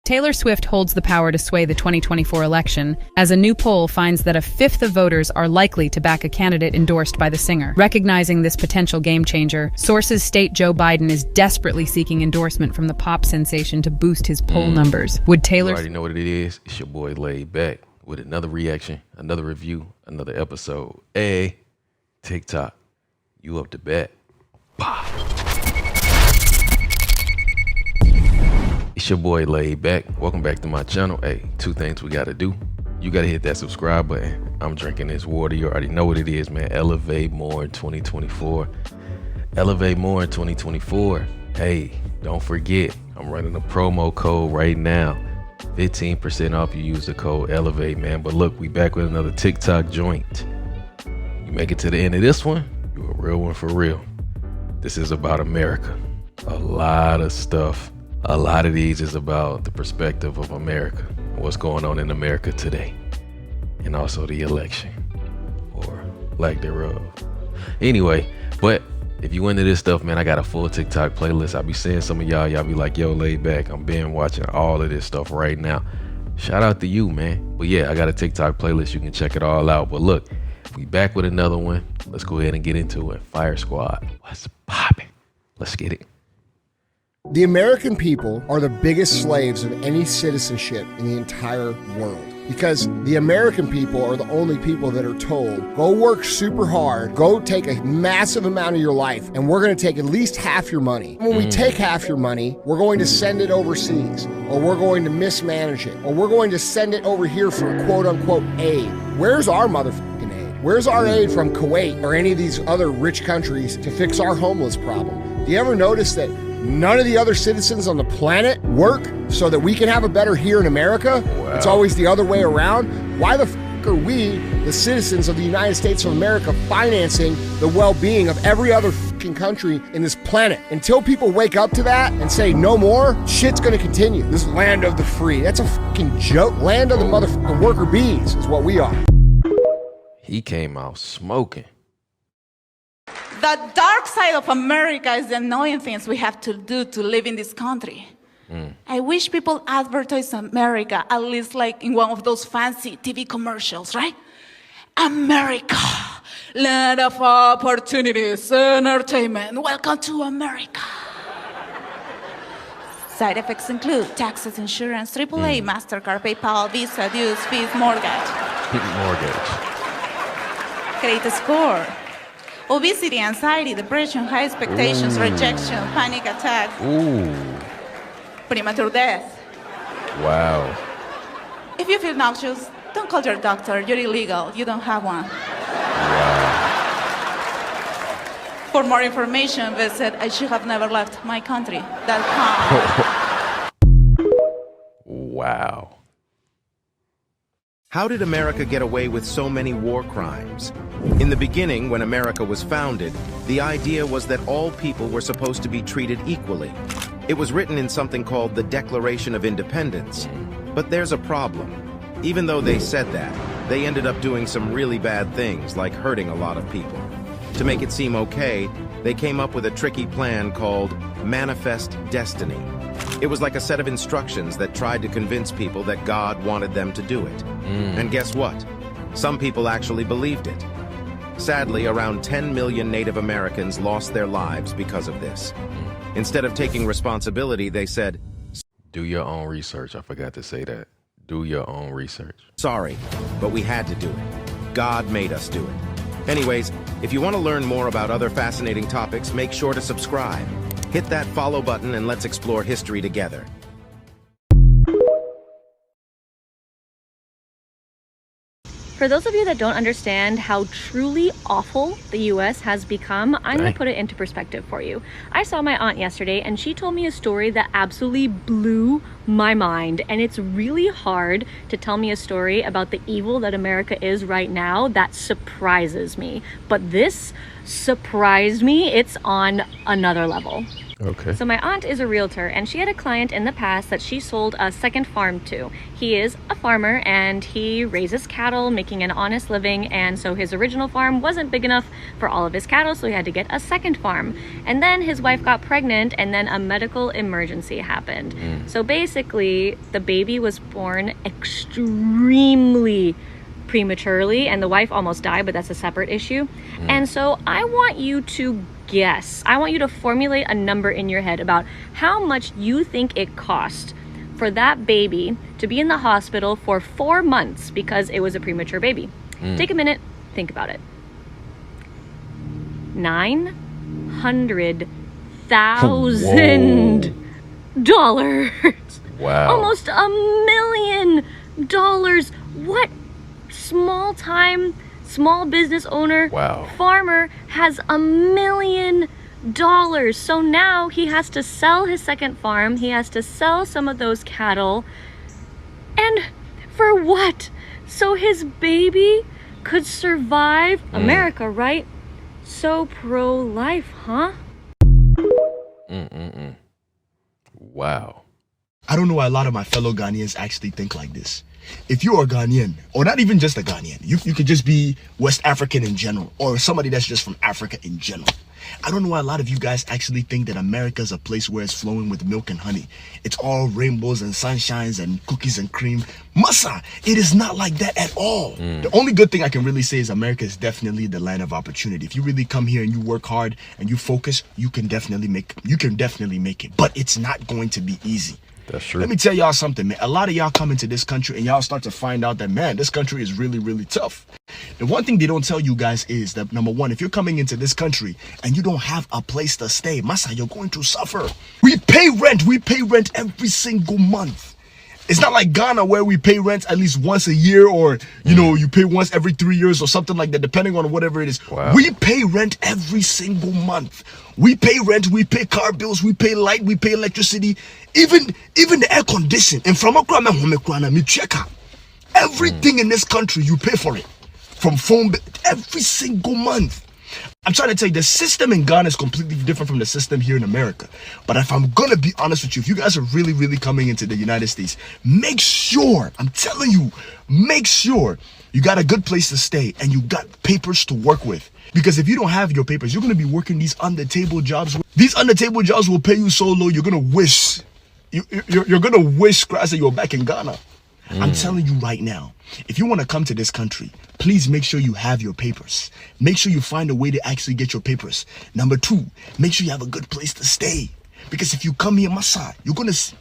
Taylor Swift holds the power to sway the 2024 election, as a new poll finds that a fifth of voters are likely to back a candidate endorsed by the singer. Recognizing this potential game changer, sources state Joe Biden is desperately seeking endorsement from the pop sensation to boost his poll numbers. Would Taylor... You already know what it is. It's your boy Laid Back with another reaction, another review, another episode. Hey, TikTok, you up to bat. Bah. It's your boy Laid Back. Welcome back to my channel. Hey, two things we gotta do. You gotta hit that subscribe button. I'm drinking this water. You already know what it is, man. Elevate more in 2024. Elevate more in 2024. Hey, don't forget, I'm running a promo code right now. 15% off you use the code Elevate, man. But look, we back with another TikTok joint. You make it to the end of this one, you a real one for real. This is about America. A lot of stuff. A lot of these is about the perspective of America, what's going on in America today, and also the election, or lack thereof. Anyway, but if you into this stuff, man, I got a full TikTok playlist. I be seeing some of y'all be like, yo, Laid Back, I'm been watching all of this stuff right now. Shout out to you, man. But yeah, I got a TikTok playlist. You can check it all out. But look, we back with another one. Let's go ahead and get into it. Fire Squad, what's popping? Let's get it. The American people are the biggest slaves of any citizenship in the entire world, because the American people are the only people that are told, go work super hard, go take a massive amount of your life, and we're going to take at least half your money. When we take half your money, we're going to send it overseas, or we're going to mismanage it, or we're going to send it over here for quote unquote aid. Where's our motherfucking aid? Where's our aid from Kuwait or any of these other rich countries to fix our homeless problem? Do you ever notice that none of the other citizens on the planet work so that we can have a better here in America? Wow. It's always the other way around. Why the f are we, the citizens of the United States of America, financing the well-being of every other fucking country in this planet? Until people wake up to that and say no more, shit's gonna continue. This land of the free, that's a fucking joke. Land of the motherfucking worker bees is what we are. He came out smoking. The dark side of America is the annoying things we have to do to live in this country. I wish people advertise America, at least like in one of those fancy TV commercials, right? America, land of opportunities, entertainment, welcome to America. Side effects include taxes, insurance, AAA, MasterCard, PayPal, Visa, dues, fees, mortgage. Credit score. Obesity, anxiety, depression, high expectations, rejection, panic attack. Premature death. Wow. If you feel nauseous, don't call your doctor. You're illegal. You don't have one. Wow. For more information, visit IshouldHaveNeverLeftMyCountry.com. Wow. How did America get away with so many war crimes? In the beginning, when America was founded, the idea was that all people were supposed to be treated equally. It was written in something called the Declaration of Independence. But there's a problem. Even though they said that, they ended up doing some really bad things, like hurting a lot of people. To make it seem okay, they came up with a tricky plan called Manifest Destiny. It was like a set of instructions that tried to convince people that God wanted them to do it. And guess what? Some people actually believed it. Sadly, around 10 million Native Americans lost their lives because of this. Instead of taking responsibility, they said, do your own research. I forgot to say that. Do your own research. Sorry, but we had to do it. God made us do it. Anyways, if you want to learn more about other fascinating topics, make sure to subscribe. Hit that follow button and let's explore history together. For those of you that don't understand how truly awful the US has become, I'm going to put it into perspective for you. I saw my aunt yesterday and she told me a story that absolutely blew my mind. And it's really hard to tell me a story about the evil that America is right now that surprises me. But this surprised me. It's on another level. Okay. So my aunt is a realtor, and she had a client in the past that she sold a second farm to. He is a farmer, and he raises cattle, making an honest living, and so his original farm wasn't big enough for all of his cattle, so he had to get a second farm. And then his wife got pregnant, and then a medical emergency happened. So basically, the baby was born extremely prematurely, and the wife almost died, but that's a separate issue. And so I want you to guess. I want you to formulate a number in your head about how much you think it cost for that baby to be in the hospital for 4 months because it was a premature baby. Take a minute, think about it. $900,000. Wow. Almost $1 million. What small business owner, farmer has $1 million? So now he has to sell his second farm. He has to sell some of those cattle. And for what? So his baby could survive. America, right? So pro-life, huh? Wow. I don't know why a lot of my fellow Ghanaians actually think like this. If you are Ghanaian, or not even just a Ghanaian, you could just be West African in general, or somebody that's just from Africa in general. I don't know why a lot of you guys actually think that America is a place where it's flowing with milk and honey. It's all rainbows and sunshines and cookies and cream. Massa, it is not like that at all. The only good thing I can really say is America is definitely the land of opportunity. If you really come here and you work hard and you focus, you can definitely make it. But it's not going to be easy. That's true. Let me tell y'all something, man. A lot of y'all come into this country and y'all start to find out that, man, this country is really, really tough. The one thing they don't tell you guys is that, number one, if you're coming into this country and you don't have a place to stay, massa, you're going to suffer. We pay rent every single month. It's not like Ghana where we pay rent at least once a year, or, you know, you pay once every 3 years or something like that, depending on whatever it is. Wow. We pay rent every single month. We pay rent, we pay car bills, we pay light, we pay electricity, even the air condition. And from everything in this country, you pay for it. From phone bill, every single month. I'm trying to tell you, the system in Ghana is completely different from the system here in America. But if I'm gonna be honest with you, if you guys are really, really coming into the United States, make sure, I'm telling you, make sure you got a good place to stay and you got papers to work with. Because if you don't have your papers, you're gonna be working these under-table jobs. These under-table jobs will pay you so low, you're gonna wish, you're gonna wish, Christ, that you're back in Ghana. I'm telling you right now, if you want to come to this country, please make sure you have your papers. Make sure you find a way to actually get your papers. Number two, make sure you have a good place to stay. Because if you come here, Massa, you're going to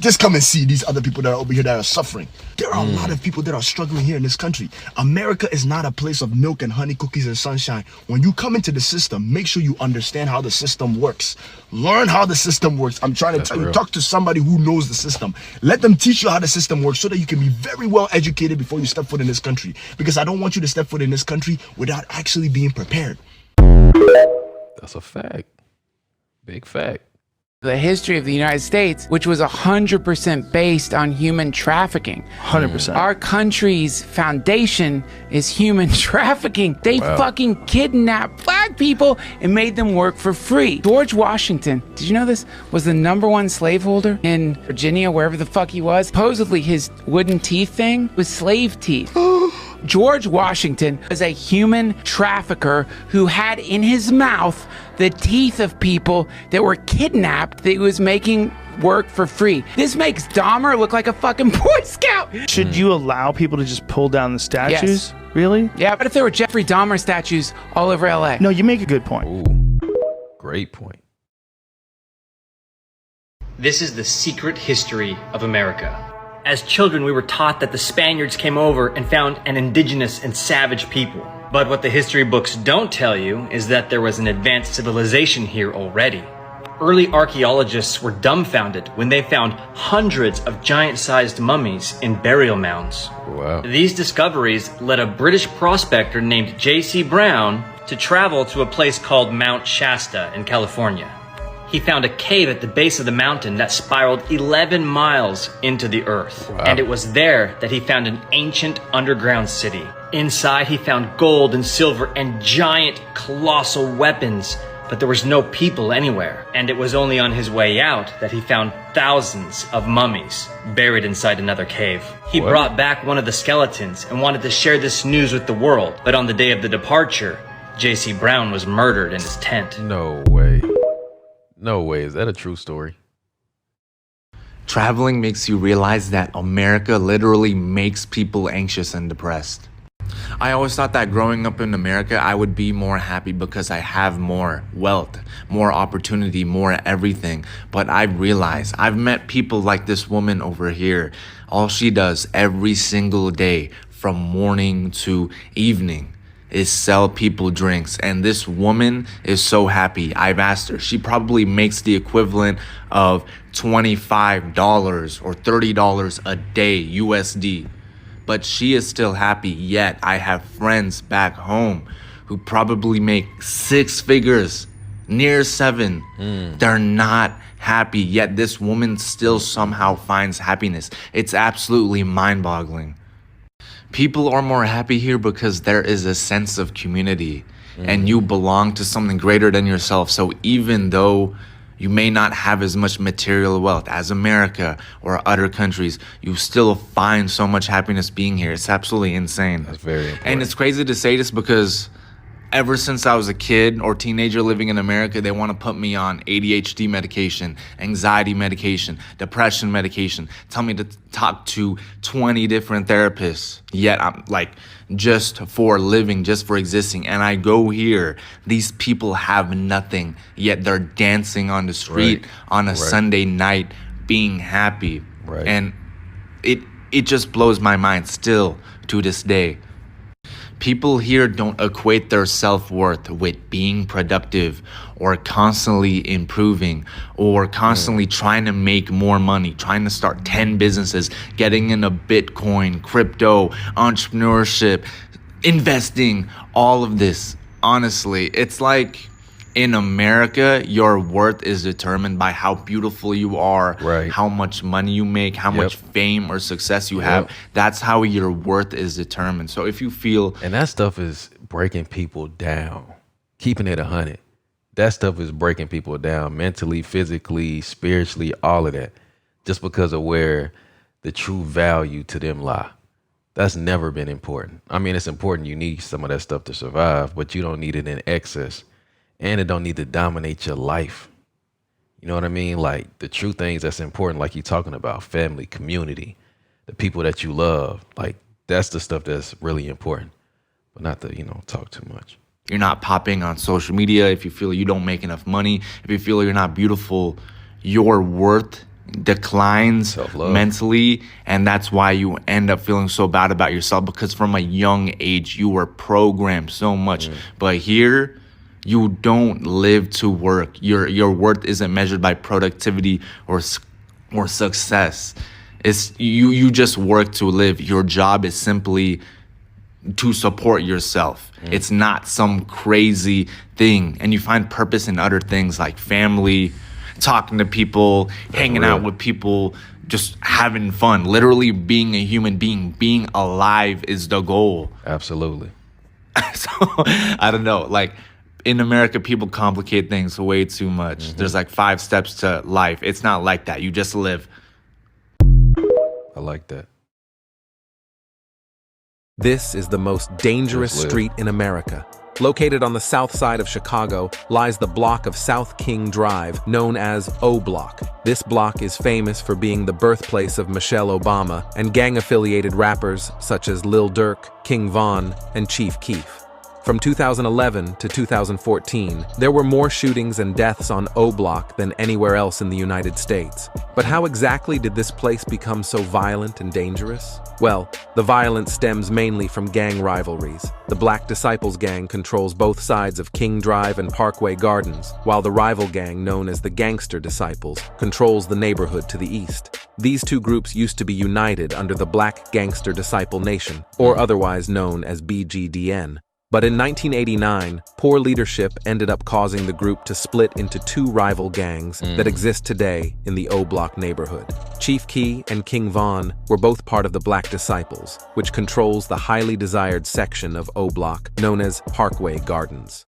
just come and see these other people that are over here that are suffering. There are a lot of people that are struggling here in this country. America is not a place of milk and honey, cookies and sunshine. When you come into the system, make sure you understand how the system works. Learn how the system works. I'm trying to tell you, talk to somebody who knows the system. Let them teach you how the system works so that you can be very well educated before you step foot in this country. Because I don't want you to step foot in this country without actually being prepared. That's a fact. Big fact. The history of the United States, which was 100% based on human trafficking. 100%. Our country's foundation is human trafficking. They fucking kidnapped black people and made them work for free. George Washington, did you know this, was the #1 slaveholder in Virginia, wherever the fuck he was? Supposedly his wooden teeth thing was slave teeth. George Washington was a human trafficker who had in his mouth the teeth of people that were kidnapped that he was making work for free. This makes Dahmer look like a fucking Boy Scout. Should you allow people to just pull down the statues? Yes. Really? Yeah, but if there were Jeffrey Dahmer statues all over LA. No, you make a good point. Ooh, great point. This is the secret history of America. As children, we were taught that the Spaniards came over and found an indigenous and savage people. But what the history books don't tell you is that there was an advanced civilization here already. Early archaeologists were dumbfounded when they found hundreds of giant-sized mummies in burial mounds. Wow. These discoveries led a British prospector named J.C. Brown to travel to a place called Mount Shasta in California. He found a cave at the base of the mountain that spiraled 11 miles into the earth. Wow. And it was there that he found an ancient underground city. Inside, he found gold and silver and giant, colossal weapons, but there was no people anywhere. And it was only on his way out that he found thousands of mummies buried inside another cave. He brought back one of the skeletons and wanted to share this news with the world, but on the day of the departure, J.C. Brown was murdered in his tent. No way. No way. Is that a true story? Traveling makes you realize that America literally makes people anxious and depressed. I always thought that growing up in America, I would be more happy because I have more wealth, more opportunity, more everything. But I realized I've met people like this woman over here. All she does every single day from morning to evening is sell people drinks, and this woman is so happy. I've asked her, she probably makes the equivalent of $25 or $30 a day USD, but she is still happy. Yet I have friends back home who probably make 6 figures, near 7. They're not happy, yet this woman still somehow finds happiness. It's absolutely mind-boggling. People are more happy here because there is a sense of community and you belong to something greater than yourself. So even though you may not have as much material wealth as America or other countries, you still find so much happiness being here. It's absolutely insane. That's very important. And it's crazy to say this because ever since I was a kid or teenager living in America, they want to put me on ADHD medication, anxiety medication, depression medication, tell me to talk to 20 different therapists. Yet I'm like, just for living, just for existing. And I go here, these people have nothing, yet they're dancing on the street on a Sunday night, being happy. And it just blows my mind still to this day. People here don't equate their self-worth with being productive or constantly improving or constantly trying to make more money, trying to start 10 businesses, getting into Bitcoin, crypto, entrepreneurship, investing, all of this. Honestly, it's like in America, your worth is determined by how beautiful you are, how much money you make, how much fame or success you have. That's how your worth is determined. So if you feel... And that stuff is breaking people down. Keeping it 100. That stuff is breaking people down mentally, physically, spiritually, all of that. Just because of where the true value to them lie. That's never been important. I mean, it's important. You need some of that stuff to survive, but you don't need it in excess. And it don't need to dominate your life. You know what I mean? Like the true things that's important, like you're talking about, family, community, the people that you love. Like that's the stuff that's really important, but not to, talk too much. You're not popping on social media if you feel you don't make enough money. If you feel you're not beautiful, your worth declines mentally. And that's why you end up feeling so bad about yourself, because from a young age, you were programmed so much. But here, you don't live to work. Your worth isn't measured by productivity or success. It's you just work to live. Your job is simply to support yourself. It's not some crazy thing. And you find purpose in other things like family, talking to people, hanging out with people, just having fun. Literally being a human being alive is the goal. Absolutely. So I don't know, like in America, people complicate things way too much. There's like 5 steps to life. It's not like that. You just live. I like that. This is the most dangerous street in America. Located on the south side of Chicago lies the block of South King Drive, known as O Block. This block is famous for being the birthplace of Michelle Obama and gang-affiliated rappers such as Lil Durk, King Von, and Chief Keef. From 2011 to 2014, there were more shootings and deaths on O Block than anywhere else in the United States. But how exactly did this place become so violent and dangerous? Well, the violence stems mainly from gang rivalries. The Black Disciples gang controls both sides of King Drive and Parkway Gardens, while the rival gang known as the Gangster Disciples controls the neighborhood to the east. These two groups used to be united under the Black Gangster Disciple Nation, or otherwise known as BGDN. But in 1989, poor leadership ended up causing the group to split into 2 rival gangs that exist today in the O Block neighborhood. Chief Keef and King Von were both part of the Black Disciples, which controls the highly desired section of O Block known as Parkway Gardens.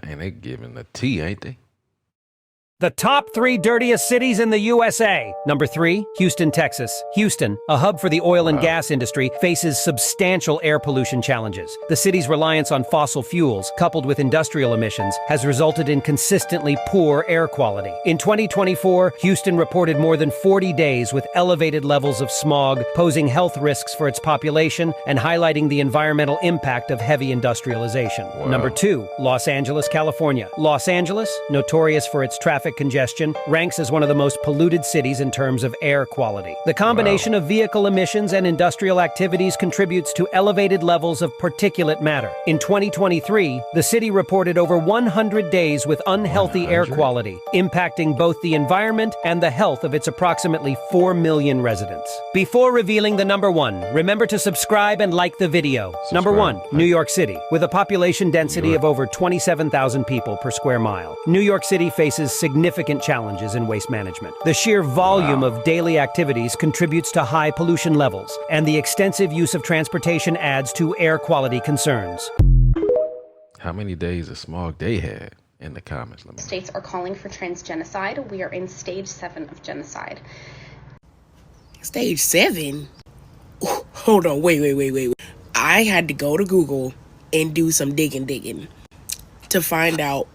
Dang, they giving the tea, ain't they? The top 3 dirtiest cities in the USA. Number 3, Houston, Texas. Houston, a hub for the oil and gas industry, faces substantial air pollution challenges. The city's reliance on fossil fuels, coupled with industrial emissions, has resulted in consistently poor air quality. In 2024, Houston reported more than 40 days with elevated levels of smog, posing health risks for its population and highlighting the environmental impact of heavy industrialization. Number 2, Los Angeles, California. Los Angeles, notorious for its traffic congestion, ranks as one of the most polluted cities in terms of air quality. The combination of vehicle emissions and industrial activities contributes to elevated levels of particulate matter. In 2023, the city reported over 100 days with unhealthy air quality, impacting both the environment and the health of its approximately 4 million residents. Before revealing the number 1, remember to subscribe and like the video. Number 1, New York City. With a population density of over 27,000 people per square mile, New York City faces significant challenges in waste management. The sheer volume of daily activities contributes to high pollution levels, and the extensive use of transportation adds to air quality concerns. How many days of smog they had in the comments? States are calling for transgenocide. We are in stage 7 of genocide. Stage 7? Ooh, hold on, wait. I had to go to Google and do some digging to find out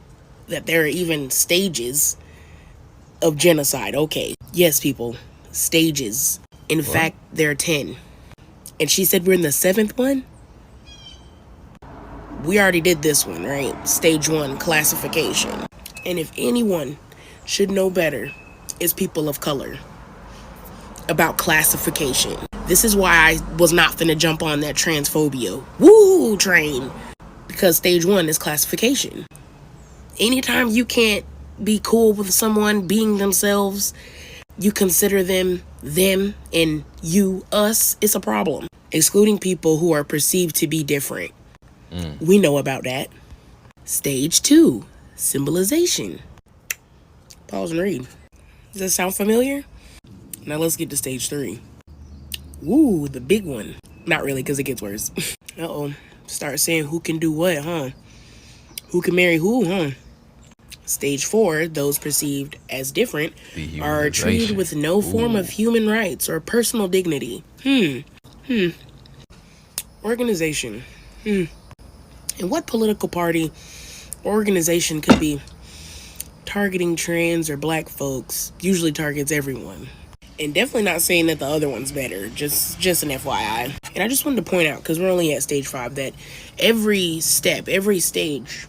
that there are even stages of genocide. Okay, yes, people, stages. In fact, there are 10. And she said we're in the 7th one? We already did this one, right? Stage 1, classification. And if anyone should know better, it's people of color about classification. This is why I was not finna jump on that transphobia woo train, because stage 1 is classification. Anytime you can't be cool with someone being themselves, you consider them, and you, us, it's a problem. Excluding people who are perceived to be different. We know about that. Stage 2, symbolization. Pause and read. Does that sound familiar? Now let's get to stage 3. Ooh, the big one. Not really, because it gets worse. Uh-oh. Start saying who can do what, huh? Who can marry who, huh? Stage 4, those perceived as different, are treated with no form of human rights or personal dignity. Organization. And what political party or organization could be targeting trans or black folks? Usually targets everyone. And definitely not saying that the other one's better, just an FYI. And I just wanted to point out, because we're only at stage 5, that every step, every stage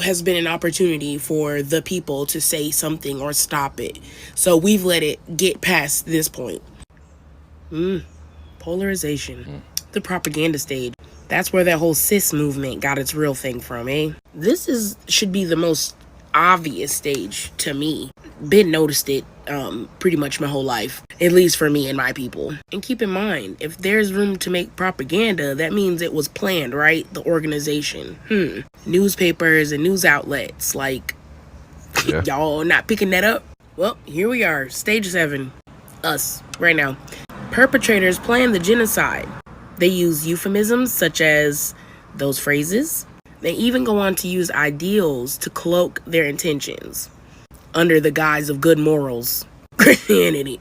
has been an opportunity for the people to say something or stop it. So we've let it get past this point. Polarization. The propaganda stage. That's where that whole cis movement got its real thing from, eh? This should be the most obvious stage to me. Been noticed it pretty much my whole life, at least for me and my people. And keep in mind, if there's room to make propaganda, that means it was planned, right? The organization. Newspapers and news outlets, like, y'all not picking that up? Well, here we are, stage 7, us, right now. Perpetrators plan the genocide. They use euphemisms such as those phrases. They even go on to use ideals to cloak their intentions under the guise of good morals, Christianity.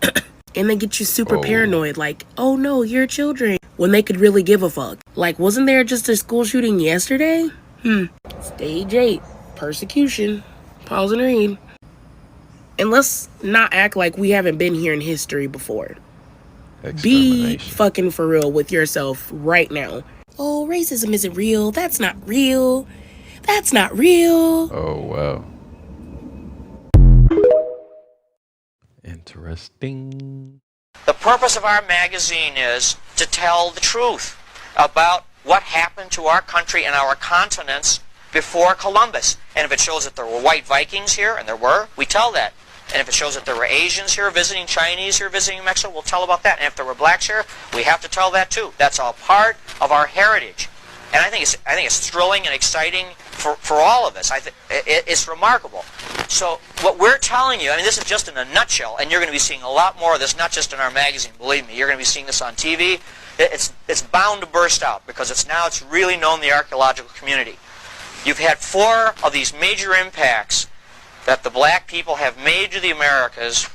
And they get you super paranoid, like, oh no, you're children, when they could really give a fuck. Like, wasn't there just a school shooting yesterday? Stage 8, persecution. Pause and read. And let's not act like we haven't been here in history before. Be fucking for real with yourself right now. Oh, racism isn't real. That's not real. That's not real. Oh, wow. Interesting. The purpose of our magazine is to tell the truth about what happened to our country and our continents before Columbus. And if it shows that there were white Vikings here, and there were, we tell that. And if it shows that there were Asians here visiting, Chinese here visiting Mexico, we'll tell about that. And if there were blacks here, we have to tell that too. That's all part of our heritage. And I think it's thrilling and exciting for all of us. It's remarkable. So what we're telling you, I mean, this is just in a nutshell, and you're going to be seeing a lot more of this, not just in our magazine. Believe me, you're going to be seeing this on TV. It's bound to burst out because it's really known in the archaeological community. You've had 4 of these major impacts that the black people have made to the Americas,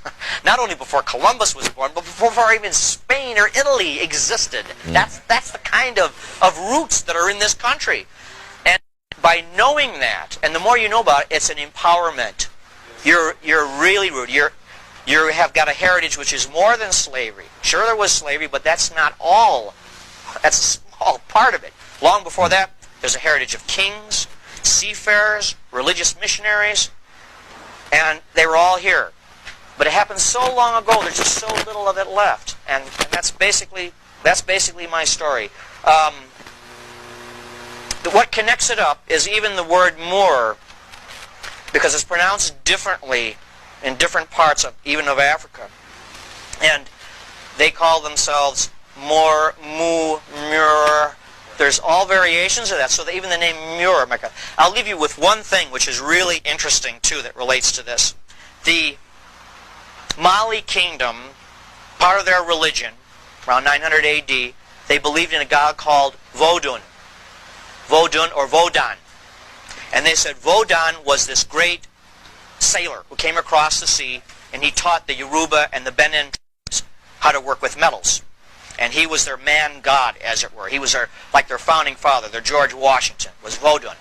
not only before Columbus was born, but before even Spain or Italy existed. That's the kind of roots that are in this country. And by knowing that, and the more you know about it, it's an empowerment. You're really rooted. You have got a heritage which is more than slavery. Sure, there was slavery, but that's not all. That's a small part of it. Long before that, there's a heritage of kings, seafarers, religious missionaries, and they were all here. But it happened so long ago, there's just so little of it left. And that's basically my story. What connects it up is even the word Moor, because it's pronounced differently in different parts of even of Africa. And they call themselves Moor, Mu, Mur. There's all variations of that, so that even the name Muir. I'll leave you with one thing which is really interesting, too, that relates to this. The Mali kingdom, part of their religion, around 900 AD, they believed in a god called Vodun. Vodun or Vodan. And they said Vodan was this great sailor who came across the sea, and he taught the Yoruba and the Benin tribes how to work with metals. And he was their man god, as it were. He was like their founding father, their George Washington, was Vodun.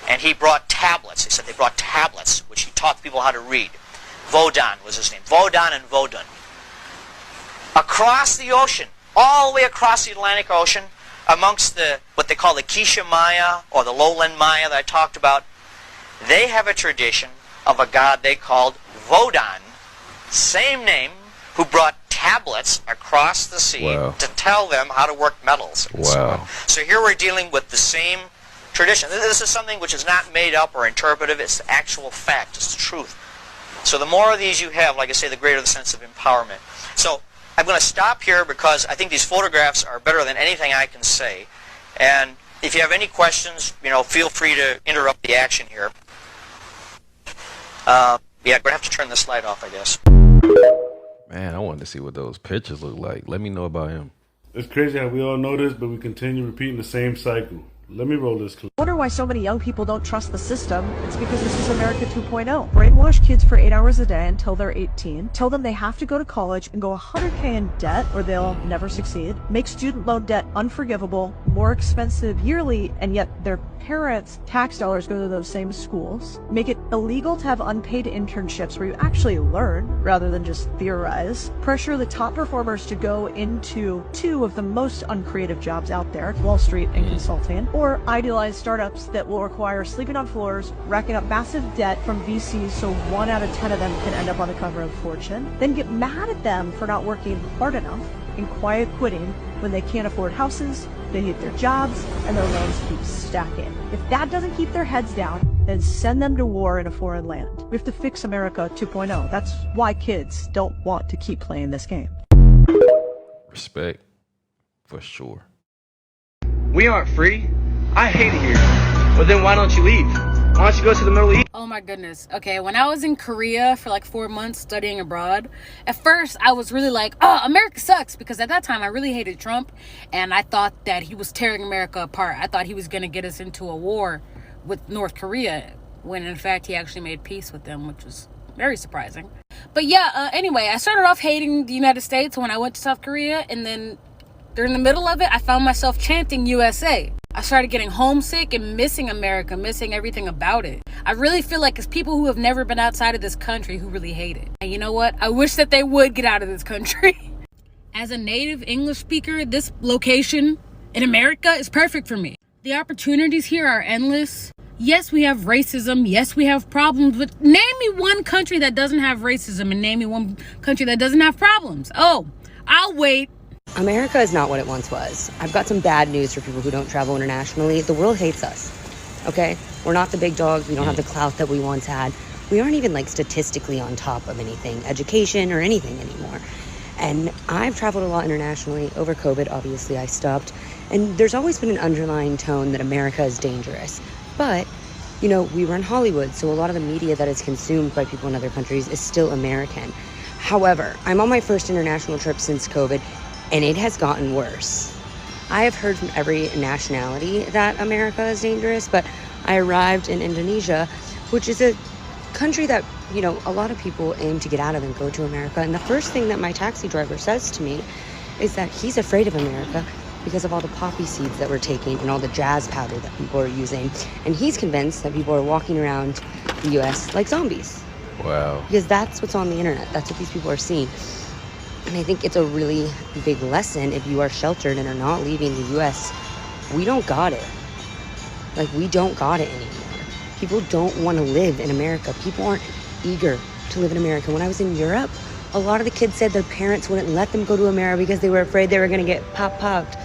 And he brought tablets. They said they brought tablets, which he taught people how to read. Vodan was his name. Vodan and Vodun. Across the ocean, all the way across the Atlantic Ocean, amongst what they call the Quiché Maya, or the lowland Maya that I talked about, they have a tradition of a god they called Vodan, same name, who brought tablets across the sea to tell them how to work metals. So here we're dealing with the same tradition. This is something which is not made up or interpretive. It's the actual fact. It's the truth. So the more of these you have, like I say, the greater the sense of empowerment. So I'm going to stop here because I think these photographs are better than anything I can say. And if you have any questions, feel free to interrupt the action here. Yeah, we're going to have to turn the slide off, I guess. Man, I wanted to see what those pictures look like. Let me know about him. It's crazy how we all know this, but we continue repeating the same cycle. Let me roll this clip. I wonder why so many young people don't trust the system. It's because this is America 2.0. Brainwash kids for 8 hours a day until they're 18. Tell them they have to go to college and go $100K in debt or they'll never succeed. Make student loan debt unforgivable, more expensive yearly, and yet their parents' tax dollars go to those same schools. Make it illegal to have unpaid internships where you actually learn rather than just theorize. Pressure the top performers to go into 2 of the most uncreative jobs out there, Wall Street and consulting, or idealize startups that will require sleeping on floors, racking up massive debt from VCs so 1 out of 10 of them can end up on the cover of Fortune. Then get mad at them for not working hard enough and quiet quitting when they can't afford houses, they hate their jobs, and their loans keep stacking. If that doesn't keep their heads down, then send them to war in a foreign land. We have to fix America 2.0. That's why kids don't want to keep playing this game. Respect, for sure. We aren't free. I hate it here. Well, then why don't you leave? Why don't you go to the Middle East? Oh my goodness. Okay, when I was in Korea for like 4 months studying abroad, at first I was really like, oh, America sucks, because at that time I really hated Trump and I thought that he was tearing America apart. I thought he was going to get us into a war with North Korea, when in fact he actually made peace with them, which was very surprising. But yeah, anyway, I started off hating the United States when I went to South Korea, and then during the middle of it, I found myself chanting USA. I started getting homesick and missing America, missing everything about it. I really feel like it's people who have never been outside of this country who really hate it. And you know what? I wish that they would get out of this country. As a native English speaker, this location in America is perfect for me. The opportunities here are endless. Yes, we have racism. Yes, we have problems. But name me one country that doesn't have racism and name me one country that doesn't have problems. Oh, I'll wait. America is not what it once was. I've got some bad news for people who don't travel internationally. The world hates us, okay? We're not the big dogs. We don't have the clout that we once had. We aren't even like statistically on top of anything, education or anything anymore. And I've traveled a lot internationally. Over COVID, obviously, I stopped. And there's always been an underlying tone that America is dangerous. But, you know, we run Hollywood, so a lot of the media that is consumed by people in other countries is still American. However, I'm on my first international trip since COVID, and it has gotten worse. I have heard from every nationality that America is dangerous, but I arrived in Indonesia, which is a country that, you know, a lot of people aim to get out of and go to America. And the first thing that my taxi driver says to me is that he's afraid of America because of all the poppy seeds that we're taking and all the jazz powder that people are using. And he's convinced that people are walking around the US like zombies. Wow. Because that's what's on the internet. That's what these people are seeing. And I think it's a really big lesson if you are sheltered and are not leaving the US. We don't got it. Like, we don't got it anymore. People don't want to live in America. People aren't eager to live in America. When I was in Europe, a lot of the kids said their parents wouldn't let them go to America because they were afraid they were going to get popped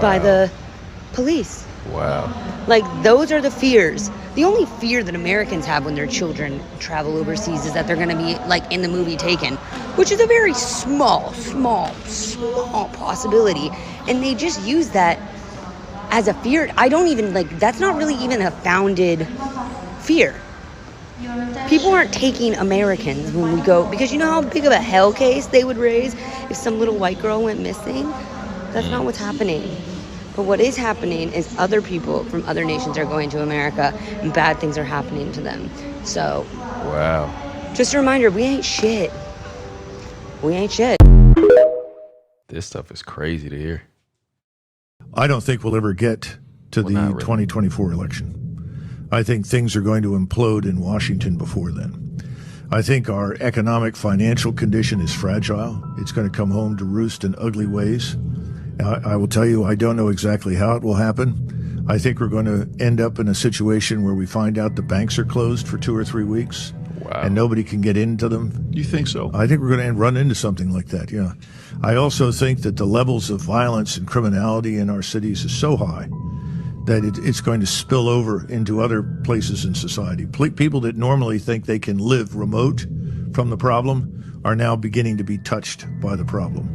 by the police. Wow. Like, those are the fears. The only fear that Americans have when their children travel overseas is that they're going to be, like, in the movie Taken, which is a very small possibility. And they just use that as a fear. I don't even, like, that's not really even a founded fear. People aren't taking Americans when we go, because you know how big of a hell case they would raise if some little white girl went missing? That's not what's happening. But what is happening is other people from other nations are going to America and bad things are happening to them. So, wow. Just a reminder, we ain't shit. We ain't shit. This stuff is crazy to hear. I don't think we'll ever get to the 2024 election. I think things are going to implode in Washington before then. I think our economic financial condition is fragile. It's going to come home to roost in ugly ways. I will tell you, I don't know exactly how it will happen. I think we're going to end up in a situation where we find out the banks are closed for 2 or 3 weeks. Wow. And nobody can get into them. You think so? I think we're going to run into something like that, yeah. I also think that the levels of violence and criminality in our cities is so high that it's going to spill over into other places in society. People that normally think they can live remote from the problem are now beginning to be touched by the problem.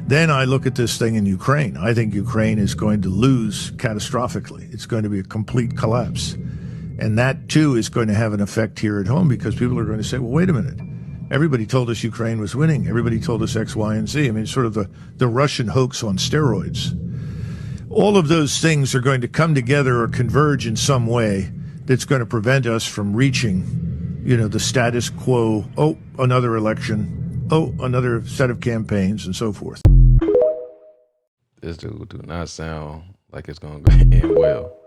Then I look at this thing in Ukraine. I think Ukraine is going to lose catastrophically. It's going to be a complete collapse. And that, too, is going to have an effect here at home because people are going to say, well, wait a minute. Everybody told us Ukraine was winning. Everybody told us X, Y, and Z. I mean, it's sort of the Russian hoax on steroids. All of those things are going to come together or converge in some way that's going to prevent us from reaching, you know, the status quo. Oh, another election. Oh, another set of campaigns and so forth. This dude do not sound like it's going to end well.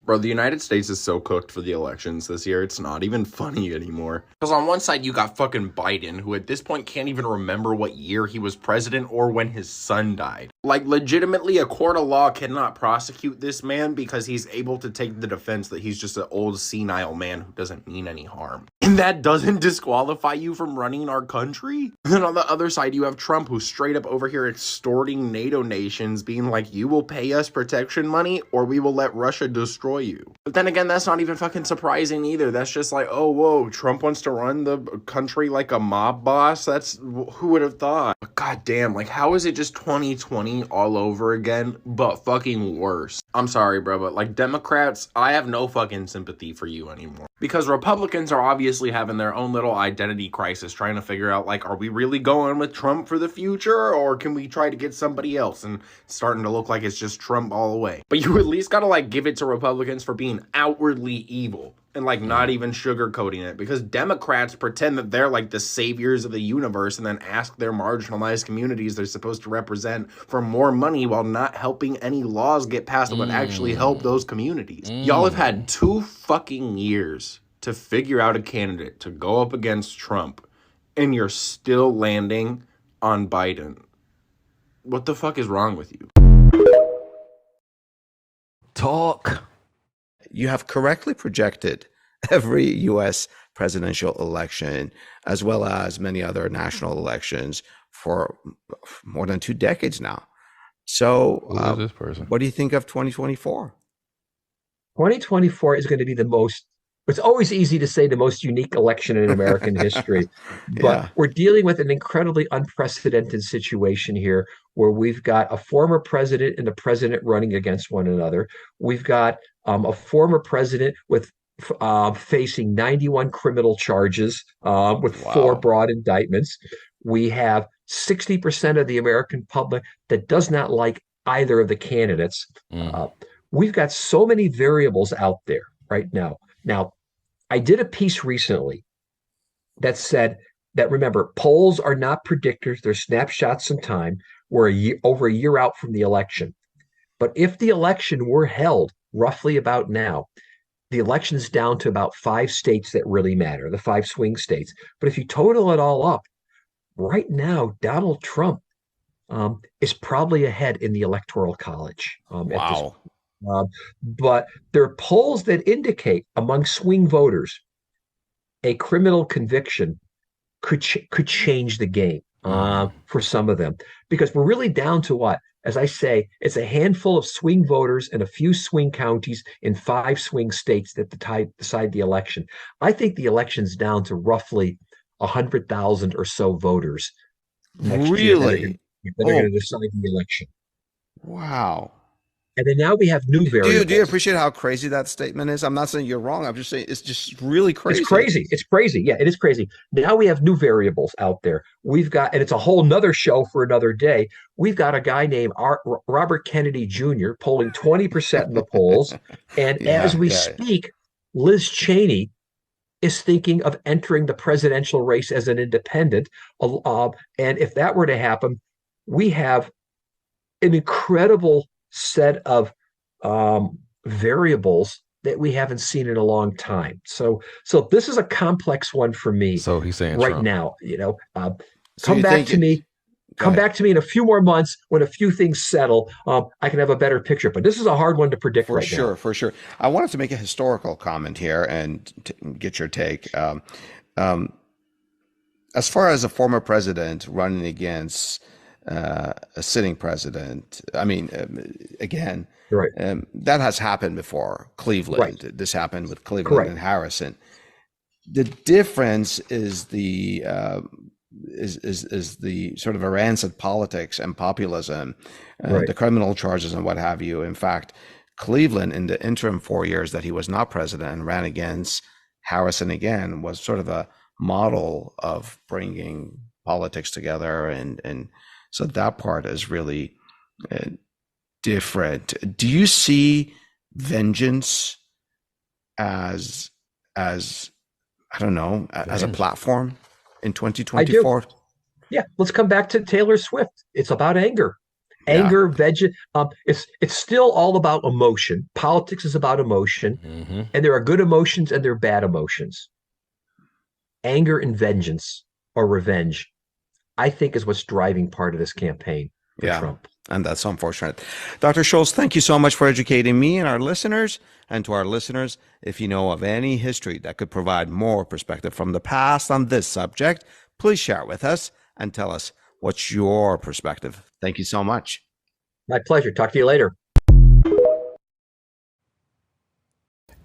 Bro, the United States is so cooked for the elections this year, it's not even funny anymore. Because on one side, you got fucking Biden, who at this point can't even remember what year he was president or when his son died. Like, legitimately, a court of law cannot prosecute this man because he's able to take the defense that he's just an old senile man who doesn't mean any harm. And that doesn't disqualify you from running our country? And then on the other side, you have Trump, who's straight up over here extorting NATO nations, being like, you will pay us protection money or we will let Russia destroy you. But then again, that's not even fucking surprising either. That's just like, oh, whoa, Trump wants to run the country like a mob boss? That's, who would have thought? But goddamn, like, how is it just 2020 all over again, but fucking worse? I'm sorry, bro, but like, Democrats, I have no fucking sympathy for you anymore. Because Republicans are obviously having their own little identity crisis, trying to figure out, like, are we really going with Trump for the future, or can we try to get somebody else? And it's starting to look like it's just Trump all the way. But you at least gotta, like, give it to Republicans for being outwardly evil and, like, not even sugarcoating it, because Democrats pretend that they're, like, the saviors of the universe and then ask their marginalized communities they're supposed to represent for more money while not helping any laws get passed that would actually help those communities. Y'all have had 2 fucking years to figure out a candidate to go up against Trump, and you're still landing on Biden. What the fuck is wrong with you? Talk. You have correctly projected every U.S. presidential election, as well as many other national elections, for more than 2 decades now. So, Who is this person? What do you think of 2024? 2024 is going to be the most, it's always easy to say the most unique election in American history, but we're dealing with an incredibly unprecedented situation here where we've got a former president and the president running against one another. We've got a former president with facing 91 criminal charges with 4 broad indictments. We have 60% of the American public that does not like either of the candidates. We've got so many variables out there right now. Now, I did a piece recently that said that, remember, polls are not predictors, they're snapshots in time. We're over a year out from the election. But if the election were held roughly about now, the election's down to about 5 states that really matter, the 5 swing states. But if you total it all up, right now, Donald Trump is probably ahead in the Electoral College. Wow. But there are polls that indicate among swing voters a criminal conviction could change the game for some of them, because we're really down to what? As I say, it's a handful of swing voters and a few swing counties in 5 swing states that decide the election. I think the election's down to roughly 100,000 or so voters next year that are going to decide the election. Wow. And then now we have new variables. Do you appreciate how crazy that statement is? I'm not saying you're wrong. I'm just saying it's just really crazy. It's crazy. It's crazy. Yeah, it is crazy. Now we have new variables out there. We've got, and it's a whole nother show for another day. We've got a guy named Robert Kennedy Jr. polling 20% in the polls. And as we speak, Liz Cheney is thinking of entering the presidential race as an independent. And if that were to happen, we have an incredible set of variables that we haven't seen in a long time. So this is a complex one for me. So he's saying right Trump. Now, come back to me. Come back to me in a few more months when a few things settle. I can have a better picture. But this is a hard one to predict right now. For sure. I wanted to make a historical comment here and get your take. As far as a former president running against a sitting president, I mean, again, right. That has happened before. Cleveland. Right. This happened with Cleveland and Harrison. The difference is the sort of a rancid politics and populism, the criminal charges and what have you. In fact, Cleveland, in the interim 4 years that he was not president and ran against Harrison again, was sort of a model of bringing politics together, and so that part is really different. Do you see vengeance as I don't know, as a platform in 2024? Yeah, let's come back to Taylor Swift. It's about anger. Vengeance. It's still all about emotion. Politics is about emotion, and there are good emotions and there are bad emotions. Anger and vengeance or revenge, I think, is what's driving part of this campaign for Trump. And that's unfortunate. Dr. Schultz, thank you so much for educating me and our listeners. And to our listeners, if you know of any history that could provide more perspective from the past on this subject, please share it with us and tell us what's your perspective. Thank you so much. My pleasure. Talk to you later.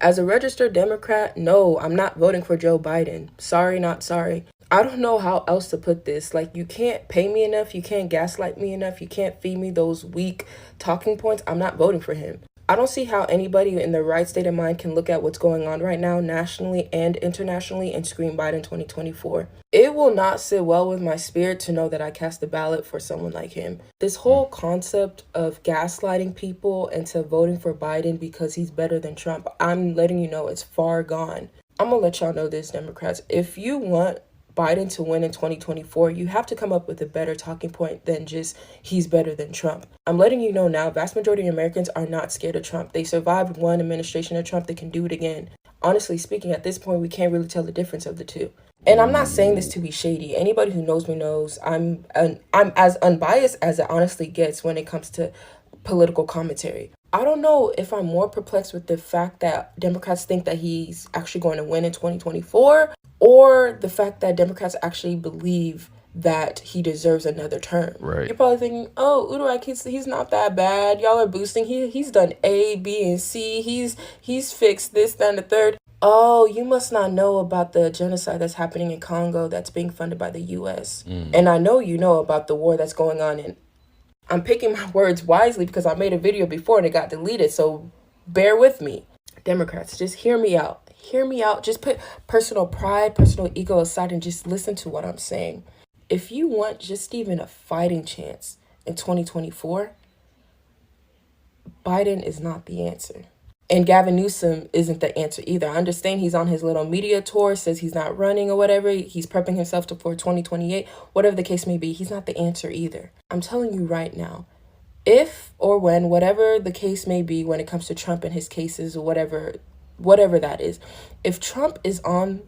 As a registered Democrat, no, I'm not voting for Joe Biden. Sorry, not sorry. I don't know how else to put this. Like, you can't pay me enough. You can't gaslight me enough. You can't feed me those weak talking points. I'm not voting for him. I don't see how anybody in their right state of mind can look at what's going on right now nationally and internationally and scream Biden 2024. It will not sit well with my spirit to know that I cast a ballot for someone like him. This whole concept of gaslighting people into voting for Biden because he's better than Trump, I'm letting you know it's far gone. I'm going to let y'all know this, Democrats. If you want Biden to win in 2024, you have to come up with a better talking point than just he's better than Trump. I'm letting you know now, vast majority of Americans are not scared of Trump. They survived one administration of Trump. They can do it again. Honestly speaking, at this point, we can't really tell the difference of the two. And I'm not saying this to be shady. Anybody who knows me knows I'm as unbiased as it honestly gets when it comes to political commentary. I don't know if I'm more perplexed with the fact that Democrats think that he's actually going to win in 2024, or the fact that Democrats actually believe that he deserves another term. Right. You're probably thinking, oh, Uduak, he's not that bad. Y'all are boosting. He's done A, B, and C. He's fixed this, that, and the third. Oh, you must not know about the genocide that's happening in Congo that's being funded by the U.S. And I know you know about the war that's going on in... I'm picking my words wisely because I made a video before and it got deleted, so bear with me. Democrats, just hear me out. Hear me out. Just put personal pride, personal ego aside and just listen to what I'm saying. If you want just even a fighting chance in 2024, Biden is not the answer. And Gavin Newsom isn't the answer either. I understand he's on his little media tour, says he's not running or whatever. He's prepping himself for 2028. Whatever the case may be, he's not the answer either. I'm telling you right now, if or when, whatever the case may be when it comes to Trump and his cases or whatever that is, if Trump is on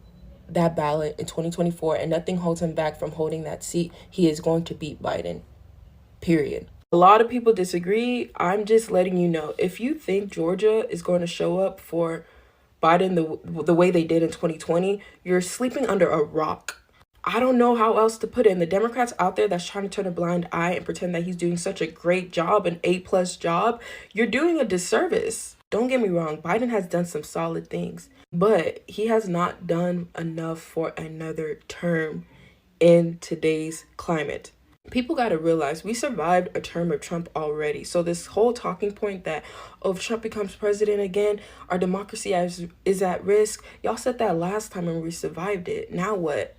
that ballot in 2024 and nothing holds him back from holding that seat, he is going to beat Biden. Period. A lot of people disagree. I'm just letting you know, if you think Georgia is going to show up for Biden the way they did in 2020, you're sleeping under a rock. I don't know how else to put it. And the Democrats out there that's trying to turn a blind eye and pretend that he's doing such a great job, an A+ job, you're doing a disservice. Don't get me wrong, Biden has done some solid things, but he has not done enough for another term in today's climate. People got to realize we survived a term of Trump already. So this whole talking point that, oh, if Trump becomes president again, our democracy is at risk. Y'all said that last time and we survived it. Now what?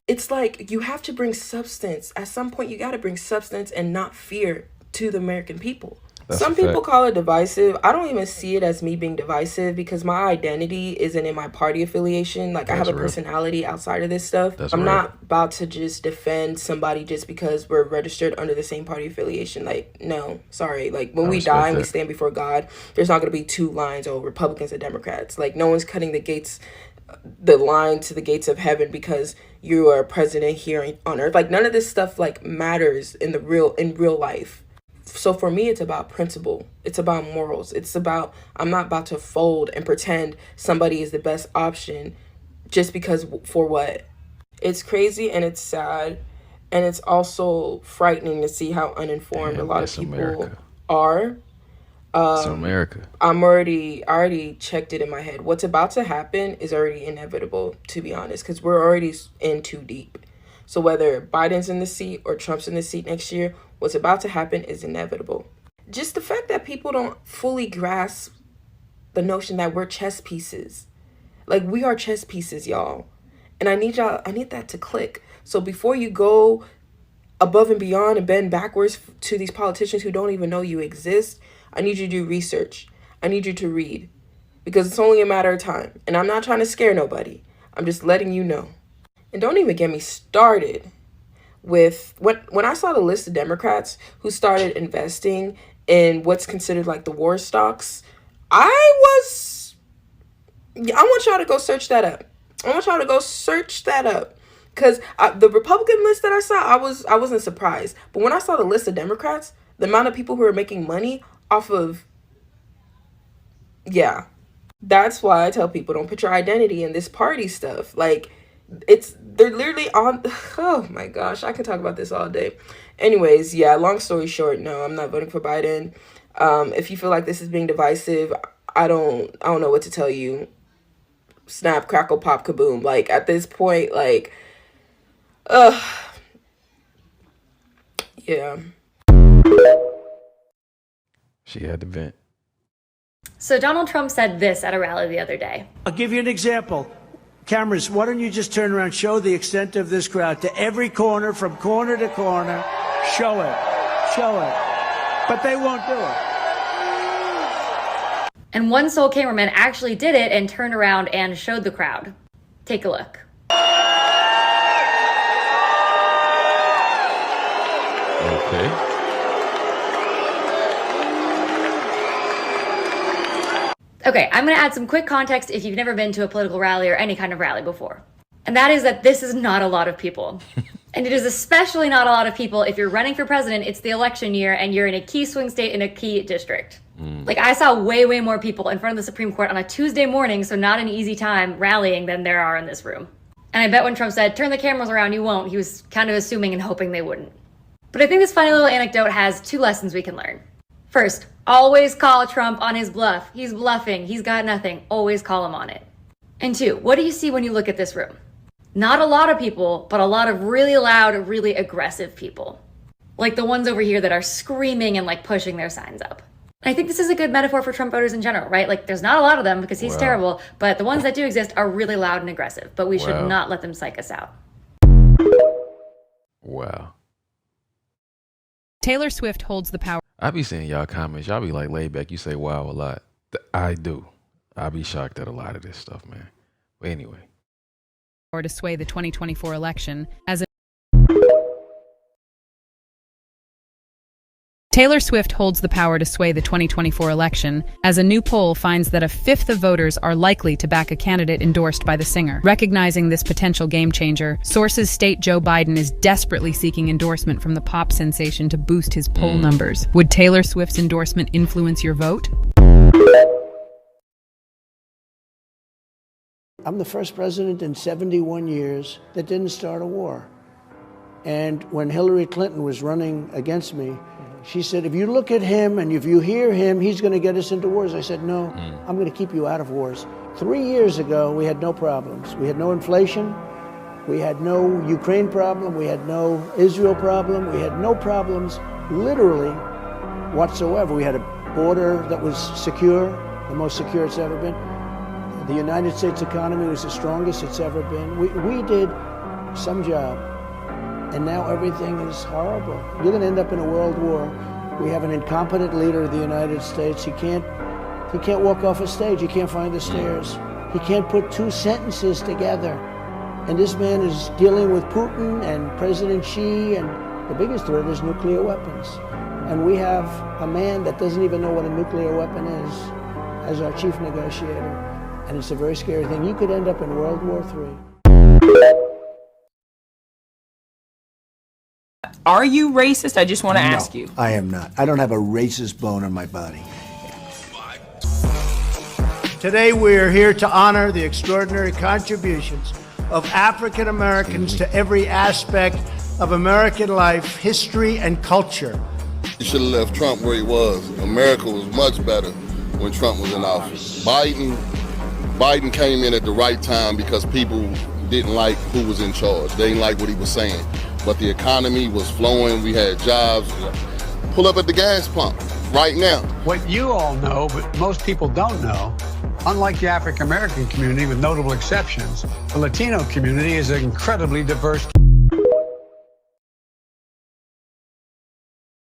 It's like you have to bring substance. At some point, you got to bring substance and not fear to the American people. Some people call it divisive. I don't even see it as me being divisive because my identity isn't in my party affiliation. Like, I have a personality outside of this stuff. I'm not about to just defend somebody just because we're registered under the same party affiliation. Like, no, sorry. Like, when we die and we stand before God, there's not going to be two lines of Republicans and Democrats. Like, no one's cutting the line to the gates of heaven because you are president here on earth. Like, none of this stuff, like, matters in real life. So for me, it's about principle. It's about morals. It's about, I'm not about to fold and pretend somebody is the best option just because, for what? It's crazy and it's sad. And it's also frightening to see how uninformed a lot of people are. It's America. I already checked it in my head. What's about to happen is already inevitable, to be honest, because we're already in too deep. So whether Biden's in the seat or Trump's in the seat next year, what's about to happen is inevitable. Just the fact that people don't fully grasp the notion that we're chess pieces. Like, we are chess pieces, y'all. And I need that to click. So before you go above and beyond and bend backwards to these politicians who don't even know you exist, I need you to do research. I need you to read. Because it's only a matter of time. And I'm not trying to scare nobody. I'm just letting you know. And don't even get me started with when I saw the list of Democrats who started investing in what's considered like the war stocks. I want y'all to go search that up. Because the Republican list that I saw, I wasn't surprised. But when I saw the list of Democrats, the amount of people who are making money off of, yeah. That's why I tell people, don't put your identity in this party stuff. Like, they're literally on, oh my gosh, I can talk about this all day. Anyways, yeah, long story short, no, I'm not voting for Biden. If you feel like this is being divisive, I don't know what to tell you. Snap, crackle, pop, kaboom. Like, at this point, like, yeah. She had to vent. So Donald Trump said this at a rally the other day. I'll give you an example. Cameras, why don't you just turn around, show the extent of this crowd to every corner, from corner to corner. Show it. But they won't do it. And one sole cameraman actually did it and turned around and showed the crowd. Take a look. Okay. Okay, I'm going to add some quick context if you've never been to a political rally or any kind of rally before. And that is that this is not a lot of people. And it is especially not a lot of people if you're running for president, it's the election year, and you're in a key swing state in a key district. Like, I saw way more people in front of the Supreme Court on a Tuesday morning, so not an easy time, rallying than there are in this room. And I bet when Trump said, turn the cameras around, you won't, he was kind of assuming and hoping they wouldn't. But I think this funny little anecdote has two lessons we can learn. First, always call Trump on his bluff. He's bluffing. He's got nothing. Always call him on it. And two, what do you see when you look at this room? Not a lot of people, but a lot of really loud, really aggressive people. Like the ones over here that are screaming and like pushing their signs up. And I think this is a good metaphor for Trump voters in general, right? Like, there's not a lot of them because he's terrible, but the ones that do exist are really loud and aggressive, but we should not let them psych us out. Wow. Taylor Swift holds the power. I be seeing y'all comments. Y'all be like, laid back. You say wow a lot. I do. I be shocked at a lot of this stuff, man. But anyway. Or to sway the 2024 election as a Taylor Swift holds the power to sway the 2024 election, as a new poll finds that a fifth of voters are likely to back a candidate endorsed by the singer. Recognizing this potential game changer, sources state Joe Biden is desperately seeking endorsement from the pop sensation to boost his poll numbers. Would Taylor Swift's endorsement influence your vote? I'm the first president in 71 years that didn't start a war. And when Hillary Clinton was running against me, she said, if you look at him and if you hear him, he's going to get us into wars. I said, no, I'm going to keep you out of wars. 3 years ago, we had no problems. We had no inflation. We had no Ukraine problem. We had no Israel problem. We had no problems, literally, whatsoever. We had a border that was secure, the most secure it's ever been. The United States economy was the strongest it's ever been. We did some job. And now everything is horrible. You're going to end up in a world war. We have an incompetent leader of the United States. He can't walk off a stage. He can't find the stairs. He can't put two sentences together. And this man is dealing with Putin and President Xi, and the biggest threat is nuclear weapons. And we have a man that doesn't even know what a nuclear weapon is as our chief negotiator. And it's a very scary thing. You could end up in World War III. Are you racist? I just want to ask you. I am not. I don't have a racist bone in my body. Today we are here to honor the extraordinary contributions of African Americans to every aspect of American life, history, and culture. You should have left Trump where he was. America was much better when Trump was in office. Biden came in at the right time because people didn't like who was in charge. They didn't like what he was saying. But the economy was flowing, we had jobs. Pull up at the gas pump right now. What you all know, but most people don't know, unlike the African American community, with notable exceptions, the Latino community is an incredibly diverse.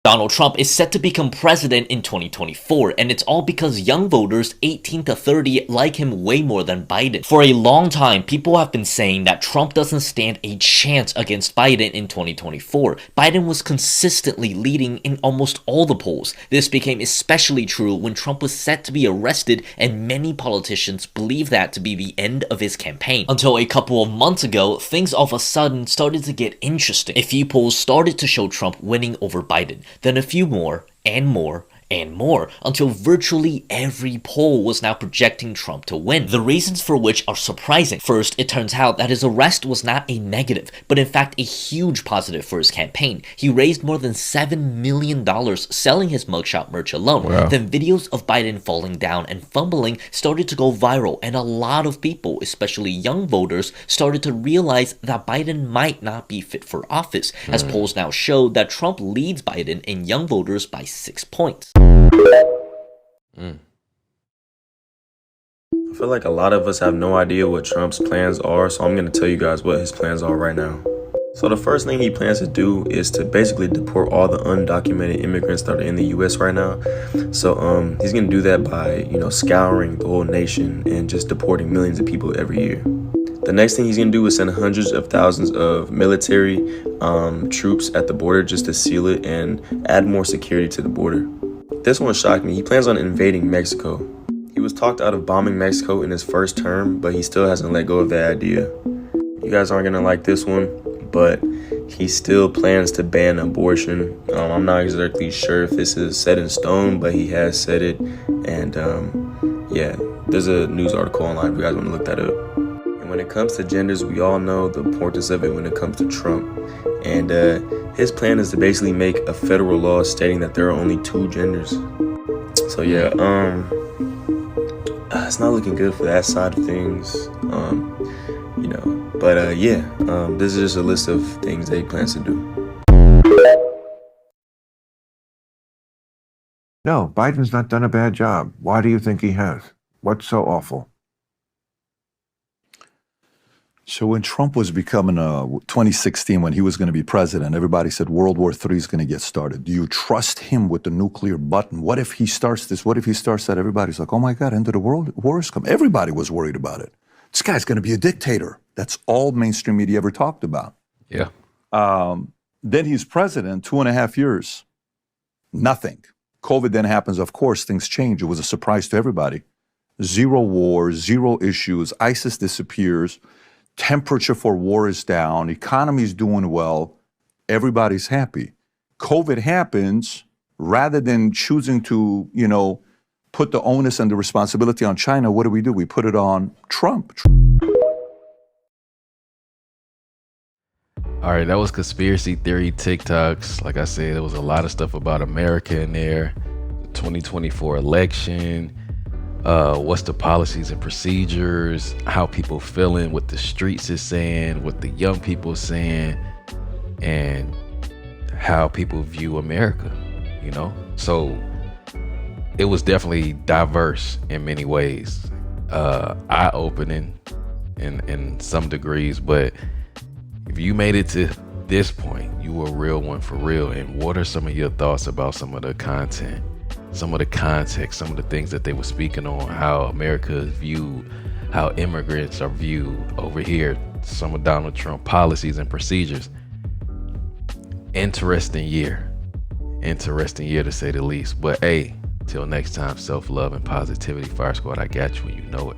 Donald Trump is set to become president in 2024, and it's all because young voters 18 to 30 like him way more than Biden. For a long time, people have been saying that Trump doesn't stand a chance against Biden in 2024. Biden was consistently leading in almost all the polls. This became especially true when Trump was set to be arrested, and many politicians believed that to be the end of his campaign. Until a couple of months ago, things all of a sudden started to get interesting. A few polls started to show Trump winning over Biden. Then a few more, and more, and more, until virtually every poll was now projecting Trump to win. The reasons for which are surprising. First, it turns out that his arrest was not a negative, but in fact a huge positive for his campaign. He raised more than $7 million selling his mugshot merch alone. Wow. Then videos of Biden falling down and fumbling started to go viral, and a lot of people, especially young voters, started to realize that Biden might not be fit for office, as polls now show that Trump leads Biden in young voters by 6 points. I feel like a lot of us have no idea what Trump's plans are, so I'm going to tell you guys what his plans are right now. So the first thing he plans to do is to basically deport all the undocumented immigrants that are in the U.S. right now. So he's going to do that by, scouring the whole nation and just deporting millions of people every year. The next thing he's going to do is send hundreds of thousands of military troops at the border just to seal it and add more security to the border. This one shocked me. He plans on invading Mexico. He was talked out of bombing Mexico in his first term, but he still hasn't let go of that idea. You guys aren't going to like this one, but he still plans to ban abortion. I'm not exactly sure if this is set in stone, but he has said it. And yeah, there's a news article online if you guys want to look that up. And when it comes to genders, we all know the importance of it when it comes to Trump. And his plan is to basically make a federal law stating that there are only 2 genders. So yeah, it's not looking good for that side of things, But this is just a list of things that he plans to do. No, Biden's not done a bad job. Why do you think he has? What's so awful? So when Trump was becoming 2016, when he was going to be president, everybody said World War III is going to get started. Do you trust him with the nuclear button? What if he starts this? What if he starts that? Everybody's like, oh my God, end of the world, war is coming. Everybody was worried about it. This guy's going to be a dictator. That's all mainstream media ever talked about. Yeah. Then he's president, 2.5 years. Nothing. COVID then happens. Of course, things change. It was a surprise to everybody. 0 wars, 0 issues. ISIS disappears. Temperature for war is down. Economy's doing well. Everybody's happy. COVID happens. Rather than choosing to, put the onus and the responsibility on China, what do? We put it on Trump. All right, that was conspiracy theory TikToks. Like I said, there was a lot of stuff about America in there. The 2024 election. What's the policies and procedures, how people feeling, what the streets is saying, what the young people saying, and how people view America, So it was definitely diverse in many ways, eye-opening in some degrees, but if you made it to this point, you were a real one for real. And what are some of your thoughts about some of the content? Some of the context, some of the things that they were speaking on, how America is viewed, how immigrants are viewed over here, some of Donald Trump policies and procedures. Interesting year to say the least. But hey, till next time, self-love and positivity. Fire Squad, I got you when you know it.